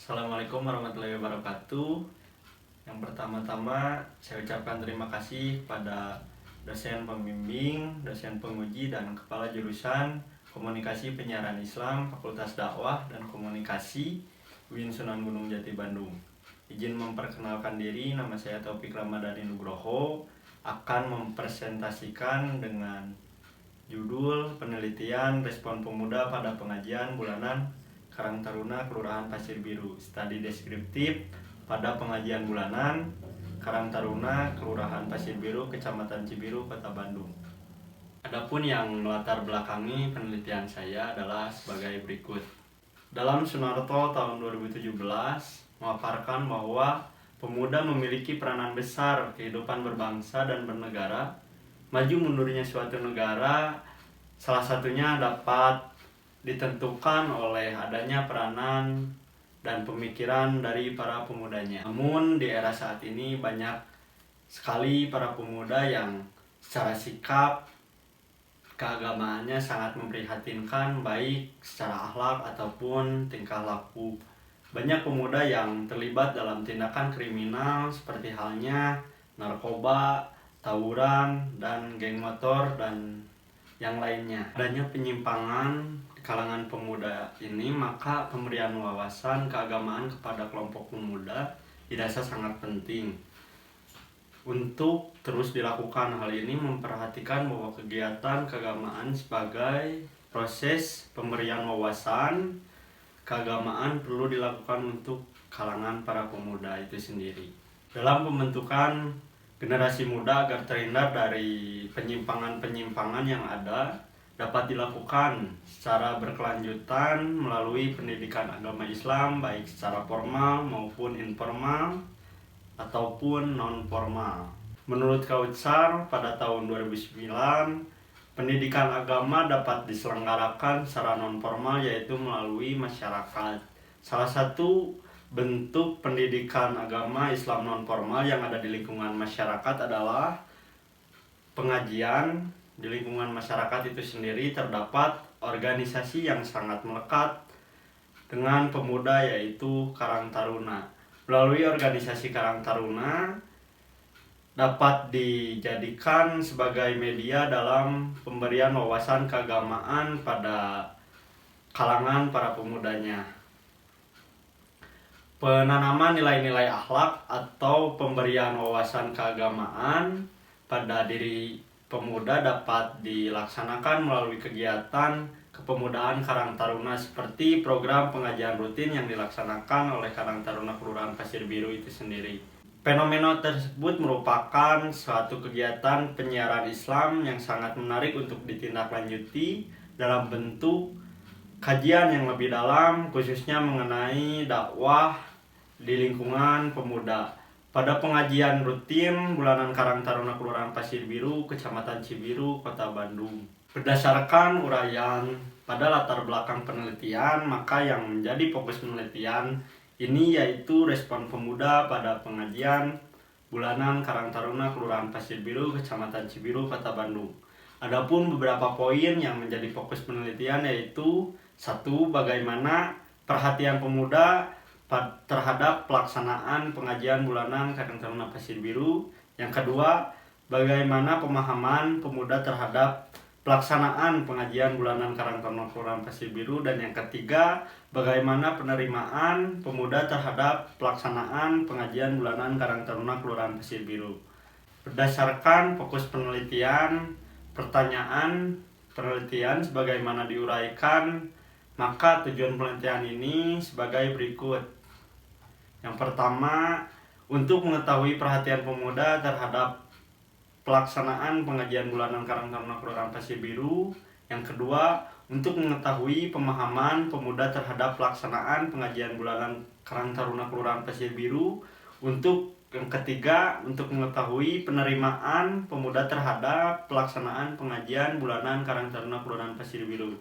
Assalamualaikum warahmatullahi wabarakatuh. Yang pertama-tama saya ucapkan terima kasih kepada dosen pembimbing, dosen penguji, dan kepala jurusan Komunikasi Penyiaran Islam Fakultas Dakwah dan Komunikasi UIN Sunan Gunung Jati Bandung. Izin memperkenalkan diri, nama saya Taufik Ramadhani Nugroho, akan mempresentasikan dengan judul penelitian respon pemuda pada pengajian bulanan Karang Taruna Kelurahan Pasir Biru, studi deskriptif pada pengajian bulanan Karang Taruna Kelurahan Pasir Biru, Kecamatan Cibiru, Kota Bandung. Adapun yang melatar belakangi penelitian saya adalah sebagai berikut. Dalam Sunarto tahun 2017 memaparkan bahwa pemuda memiliki peranan besar kehidupan berbangsa dan bernegara. Maju mundurnya suatu negara salah satunya dapat ditentukan oleh adanya peranan dan pemikiran dari para pemudanya. Namun di era saat ini banyak sekali para pemuda yang secara sikap keagamaannya sangat memprihatinkan, baik secara akhlak ataupun tingkah laku. Banyak pemuda yang terlibat dalam tindakan kriminal seperti halnya narkoba, tawuran, dan geng motor, dan yang lainnya. Adanya penyimpangan di kalangan pemuda ini, maka pemberian wawasan keagamaan kepada kelompok pemuda dirasa sangat penting. Untuk terus dilakukan hal ini memperhatikan bahwa kegiatan keagamaan sebagai proses pemberian wawasan keagamaan perlu dilakukan untuk kalangan para pemuda itu sendiri. Dalam pembentukan generasi muda agar terhindar dari penyimpangan-penyimpangan yang ada, dapat dilakukan secara berkelanjutan melalui pendidikan agama Islam baik secara formal maupun informal ataupun non-formal. Menurut Kautsar pada tahun 2009, pendidikan agama dapat diselenggarakan secara non-formal yaitu melalui masyarakat. Salah satu bentuk pendidikan agama Islam non-formal yang ada di lingkungan masyarakat adalah pengajian. Di lingkungan masyarakat itu sendiri terdapat organisasi yang sangat melekat dengan pemuda yaitu Karang Taruna. Melalui organisasi Karang Taruna dapat dijadikan sebagai media dalam pemberian wawasan keagamaan pada kalangan para pemudanya. Penanaman nilai-nilai akhlak atau pemberian wawasan keagamaan pada diri pemuda dapat dilaksanakan melalui kegiatan kepemudaan Karang Taruna seperti program pengajian rutin yang dilaksanakan oleh Karang Taruna Kelurahan Pasir Biru itu sendiri. Fenomena tersebut merupakan suatu kegiatan penyiaran Islam yang sangat menarik untuk ditindaklanjuti dalam bentuk kajian yang lebih dalam, khususnya mengenai dakwah di lingkungan pemuda. Pada pengajian rutin bulanan Karang Taruna Kelurahan Pasir Biru, Kecamatan Cibiru, Kota Bandung. Berdasarkan uraian pada latar belakang penelitian, maka yang menjadi fokus penelitian ini yaitu respon pemuda pada pengajian bulanan Karang Taruna Kelurahan Pasir Biru, Kecamatan Cibiru, Kota Bandung. Adapun beberapa poin yang menjadi fokus penelitian yaitu: 1. Bagaimana perhatian pemuda terhadap pelaksanaan pengajian bulanan Karang Taruna Pasir Biru. Yang kedua, bagaimana pemahaman pemuda terhadap pelaksanaan pengajian bulanan Karang Taruna Kelurahan Pasir Biru. Dan yang ketiga, bagaimana penerimaan pemuda terhadap pelaksanaan pengajian bulanan Karang Taruna Kelurahan Pasir Biru. Berdasarkan fokus penelitian, pertanyaan penelitian sebagaimana diuraikan, maka tujuan penelitian ini sebagai berikut. Yang pertama, untuk mengetahui perhatian pemuda terhadap pelaksanaan pengajian bulanan Karang Taruna Kelurahan Pasir Biru. Yang kedua, untuk mengetahui pemahaman pemuda terhadap pelaksanaan pengajian bulanan Karang Taruna Kelurahan Pasir Biru. Untuk yang ketiga, untuk mengetahui penerimaan pemuda terhadap pelaksanaan pengajian bulanan Karang Taruna Kelurahan Pasir Biru.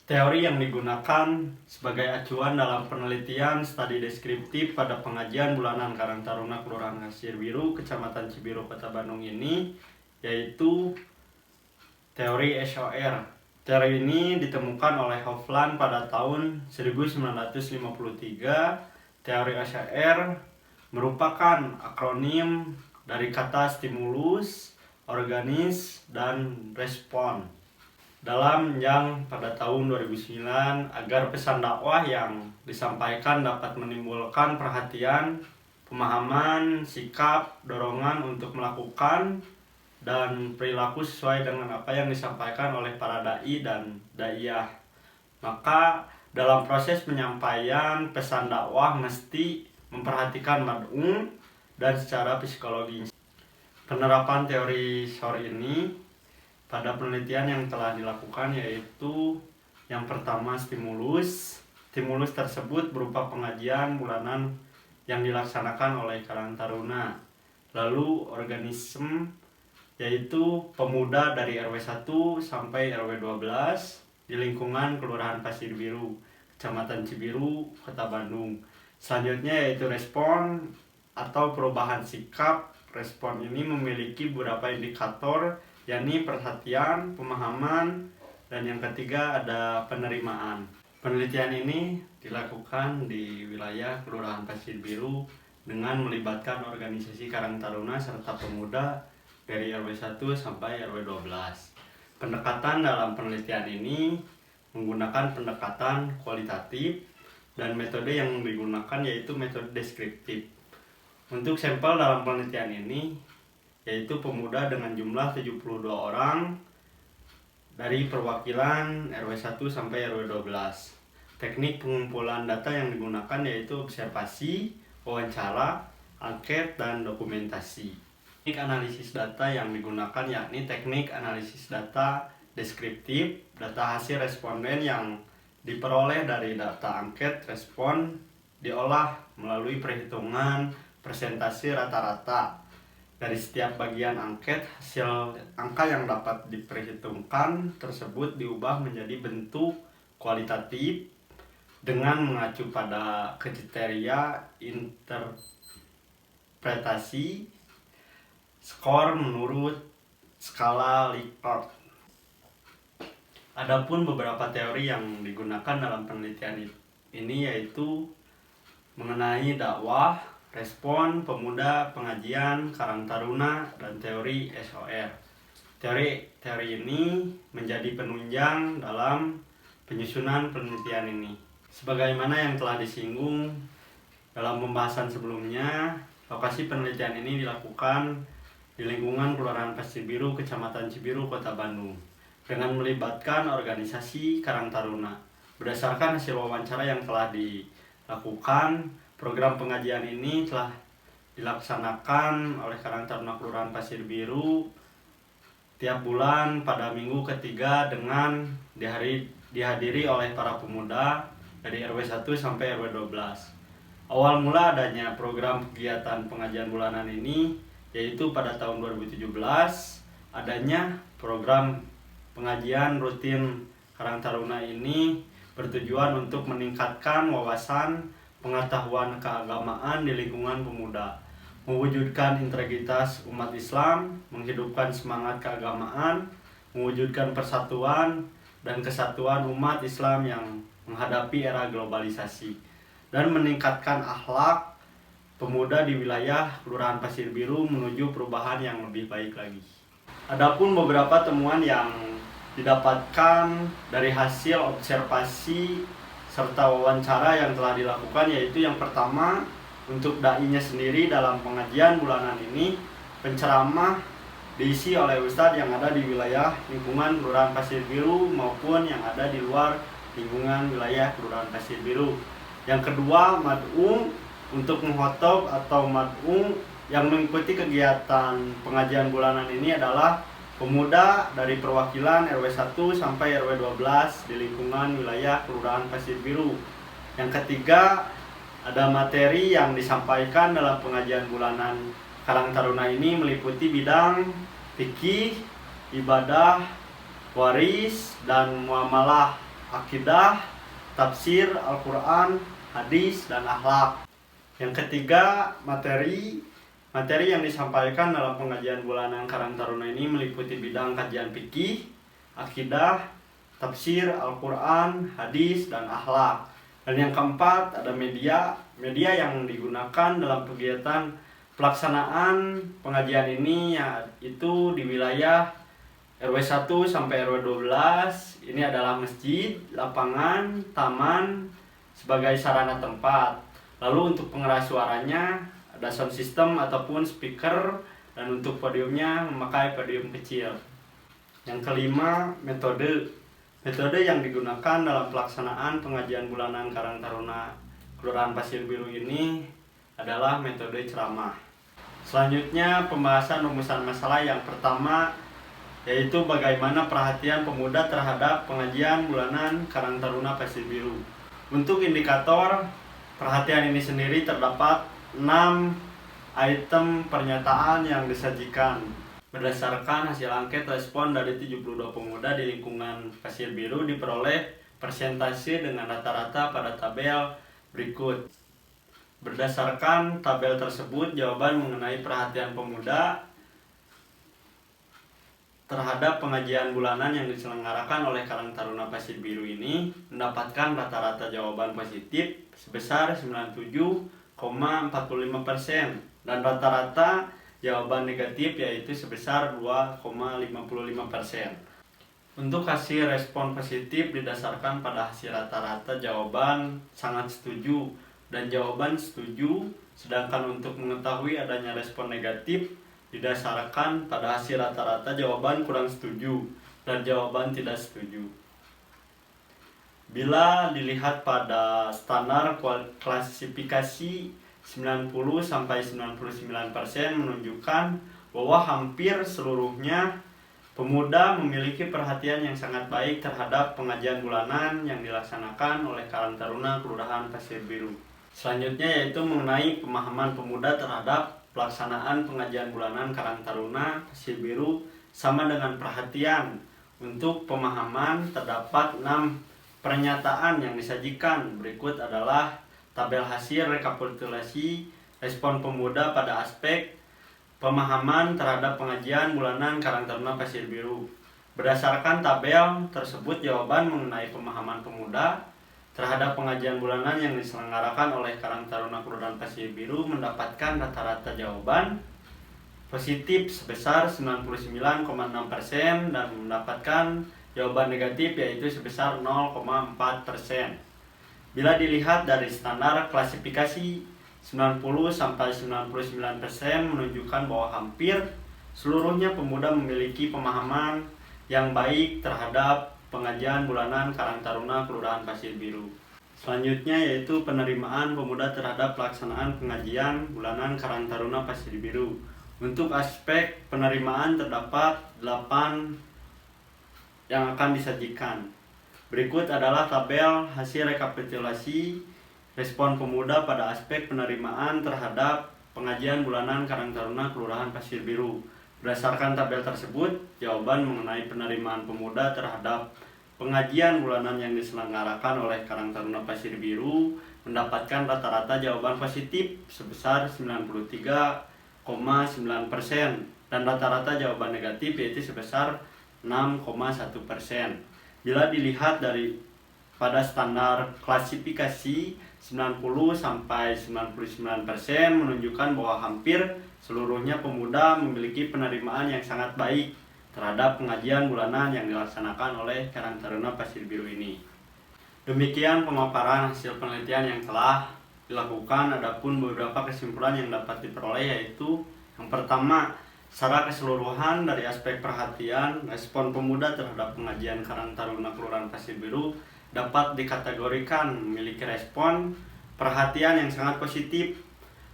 Teori yang digunakan sebagai acuan dalam penelitian studi deskriptif pada pengajian bulanan Karang Taruna Kelurahan Pasir Biru, Kecamatan Cibiru, Kota Bandung ini yaitu teori SOR. Teori ini ditemukan oleh Hofland pada tahun 1953 Teori SR merupakan akronim dari kata stimulus, organis, dan respon. Dalam yang pada tahun 2009 agar pesan dakwah yang disampaikan dapat menimbulkan perhatian, pemahaman, sikap, dorongan untuk melakukan, dan perilaku sesuai dengan apa yang disampaikan oleh para dai dan daiyah. Maka dalam proses penyampaian pesan dakwah mesti memperhatikan mad'u dan secara psikologis. Penerapan teori SOR ini pada penelitian yang telah dilakukan yaitu yang pertama stimulus. Stimulus tersebut berupa pengajian bulanan yang dilaksanakan oleh Karang Taruna. Lalu organisme yaitu pemuda dari RW 1 sampai RW 12 di lingkungan Kelurahan Pasir Biru, Kecamatan Cibiru, Kota Bandung. Selanjutnya yaitu respon atau perubahan sikap. Respon ini memiliki beberapa indikator, yakni perhatian, pemahaman, dan yang ketiga ada penerimaan. Penelitian ini dilakukan di wilayah Kelurahan Pasir Biru dengan melibatkan organisasi Karang Taruna serta pemuda dari RW 1 sampai RW 12. Pendekatan dalam penelitian ini menggunakan pendekatan kualitatif dan metode yang digunakan yaitu metode deskriptif. Untuk sampel dalam penelitian ini yaitu pemuda dengan jumlah 72 orang dari perwakilan RW 1 sampai RW 12. Teknik pengumpulan data yang digunakan yaitu observasi, wawancara, angket, dan dokumentasi. Teknik analisis data yang digunakan yakni teknik analisis data deskriptif. Data hasil responden yang diperoleh dari data angket respon diolah melalui perhitungan persentase rata-rata. Dari setiap bagian angket, hasil angka yang dapat diperhitungkan tersebut diubah menjadi bentuk kualitatif dengan mengacu pada kriteria interpretasi skor menurut skala Likert. Adapun beberapa teori yang digunakan dalam penelitian ini yaitu mengenai dakwah, respon, pemuda, pengajian, Karang Taruna, dan teori SOR. Teori ini menjadi penunjang dalam penyusunan penelitian ini. Sebagaimana yang telah disinggung dalam pembahasan sebelumnya, lokasi penelitian ini dilakukan di lingkungan Kelurahan Pasir Biru, Kecamatan Cibiru, Kota Bandung, dengan melibatkan organisasi Karang Taruna. Berdasarkan hasil wawancara yang telah dilakukan, program pengajian ini telah dilaksanakan oleh Karang Taruna Kelurahan Pasir Biru tiap bulan pada minggu ketiga dengan dihadiri oleh para pemuda dari RW 1 sampai RW 12. Awal mula adanya program kegiatan pengajian bulanan ini yaitu pada tahun 2017 adanya program pengajian rutin Karang Taruna ini bertujuan untuk meningkatkan wawasan pengetahuan keagamaan di lingkungan pemuda, mewujudkan integritas umat Islam, menghidupkan semangat keagamaan, mewujudkan persatuan dan kesatuan umat Islam yang menghadapi era globalisasi, dan meningkatkan akhlak pemuda di wilayah Kelurahan Pasir Biru menuju perubahan yang lebih baik lagi. Adapun beberapa temuan yang didapatkan dari hasil observasi serta wawancara yang telah dilakukan yaitu yang pertama, untuk dai-nya sendiri dalam pengajian bulanan ini penceramah diisi oleh ustadz yang ada di wilayah lingkungan Kelurahan Pasir Biru maupun yang ada di luar lingkungan wilayah Kelurahan Pasir Biru. Yang kedua, mad'u untuk menghotob atau mad'u yang mengikuti kegiatan pengajian bulanan ini adalah pemuda dari perwakilan RW 1 sampai RW 12 di lingkungan wilayah Kelurahan Pasir Biru. Yang ketiga, ada materi yang disampaikan dalam pengajian bulanan Karang Taruna ini meliputi bidang fikih, ibadah, waris, dan muamalah, akidah, tafsir Al-Quran, hadis, dan akhlak. Yang ketiga, materi yang disampaikan dalam pengajian bulanan Karang Taruna ini meliputi bidang kajian fikih, akidah, tafsir Al-Quran, hadis, dan akhlak. Dan yang keempat ada media yang digunakan dalam kegiatan pelaksanaan pengajian ini, yaitu di wilayah RW 1 sampai RW 12. Ini adalah masjid, lapangan, taman sebagai sarana tempat. Lalu untuk pengeras suaranya ada sound system ataupun speaker, dan untuk podiumnya memakai podium kecil. Yang kelima, metode yang digunakan dalam pelaksanaan pengajian bulanan Karang Taruna Kelurahan Pasir Biru ini adalah metode ceramah. Selanjutnya pembahasan rumusan masalah yang pertama, yaitu bagaimana perhatian pemuda terhadap pengajian bulanan Karang Taruna Pasir Biru. Untuk indikator perhatian ini sendiri terdapat 6 item pernyataan yang disajikan. Berdasarkan hasil angket respon dari 72 pemuda di lingkungan Pasir Biru, diperoleh persentase dengan rata-rata pada tabel berikut. Berdasarkan tabel tersebut, jawaban mengenai perhatian pemuda terhadap pengajian bulanan yang diselenggarakan oleh Karang Taruna Pasir Biru ini mendapatkan rata-rata jawaban positif sebesar 97,45%. Dan rata-rata jawaban negatif yaitu sebesar 2,55%. Untuk hasil respon positif didasarkan pada hasil rata-rata jawaban sangat setuju dan jawaban setuju, sedangkan untuk mengetahui adanya respon negatif didasarkan pada hasil rata-rata jawaban kurang setuju dan jawaban tidak setuju. Bila dilihat pada standar klasifikasi 90-99% menunjukkan bahwa hampir seluruhnya pemuda memiliki perhatian yang sangat baik terhadap pengajian bulanan yang dilaksanakan oleh Karang Taruna Kelurahan Pasir Biru. Selanjutnya yaitu mengenai pemahaman pemuda terhadap pelaksanaan pengajian bulanan Karang Taruna Pasir Biru sama dengan perhatian. Untuk pemahaman terdapat 6 pernyataan yang disajikan. Berikut adalah tabel hasil rekapitulasi respon pemuda pada aspek pemahaman terhadap pengajian bulanan Karang Taruna Pasir Biru. Berdasarkan tabel tersebut, jawaban mengenai pemahaman pemuda terhadap pengajian bulanan yang diselenggarakan oleh Karang Taruna Kelurahan Pasir Biru mendapatkan rata-rata jawaban positif sebesar 99,6% dan mendapatkan jawaban negatif yaitu sebesar 0,4%. Bila dilihat dari standar klasifikasi 90-99% menunjukkan bahwa hampir seluruhnya pemuda memiliki pemahaman yang baik terhadap pengajian bulanan Karang Taruna Kelurahan Pasir Biru. Selanjutnya yaitu penerimaan pemuda terhadap pelaksanaan pengajian bulanan Karang Taruna Pasir Biru. Untuk aspek penerimaan terdapat 8 yang akan disajikan. Berikut adalah tabel hasil rekapitulasi respon pemuda pada aspek penerimaan terhadap pengajian bulanan Karang Taruna Kelurahan Pasir Biru. Berdasarkan tabel tersebut, jawaban mengenai penerimaan pemuda terhadap pengajian bulanan yang diselenggarakan oleh Karang Taruna Pasir Biru mendapatkan rata-rata jawaban positif sebesar 93,9% dan rata-rata jawaban negatif yaitu sebesar 6,1%. Bila dilihat dari pada standar klasifikasi 90-99% menunjukkan bahwa hampir seluruhnya pemuda memiliki penerimaan yang sangat baik terhadap pengajian bulanan yang dilaksanakan oleh Karang Taruna Pasir Biru ini. Demikian pemaparan hasil penelitian yang telah dilakukan. Adapun beberapa kesimpulan yang dapat diperoleh yaitu yang pertama, secara keseluruhan dari aspek perhatian, respon pemuda terhadap pengajian Karang Taruna Kelurahan Pasir Biru dapat dikategorikan memiliki respon perhatian yang sangat positif.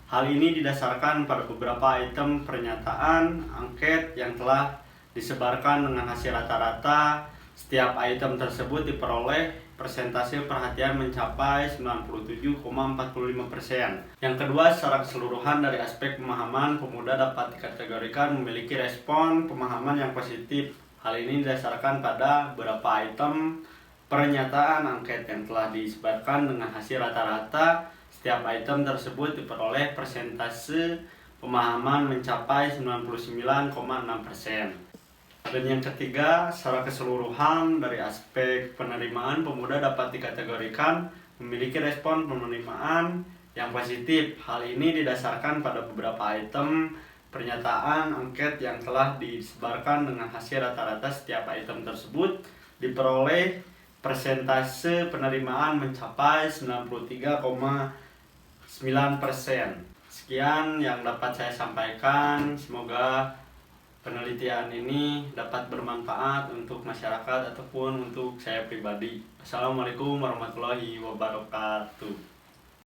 Hal ini didasarkan pada beberapa item pernyataan angket yang telah disebarkan dengan hasil rata-rata. Setiap item tersebut diperoleh persentase perhatian mencapai 97,45%. Yang kedua, secara keseluruhan dari aspek pemahaman pemuda dapat dikategorikan memiliki respon pemahaman yang positif. Hal ini didasarkan pada beberapa item pernyataan angket yang telah disebarkan dengan hasil rata-rata. Setiap item tersebut diperoleh persentase pemahaman mencapai 99,6%. Dan yang ketiga, secara keseluruhan dari aspek penerimaan pemuda dapat dikategorikan memiliki respon penerimaan yang positif. Hal ini didasarkan pada beberapa item pernyataan angket yang telah disebarkan dengan hasil rata-rata setiap item tersebut diperoleh persentase penerimaan mencapai 93,9%. Sekian yang dapat saya sampaikan. Semoga penelitian ini dapat bermanfaat untuk masyarakat ataupun untuk saya pribadi. Assalamualaikum warahmatullahi wabarakatuh.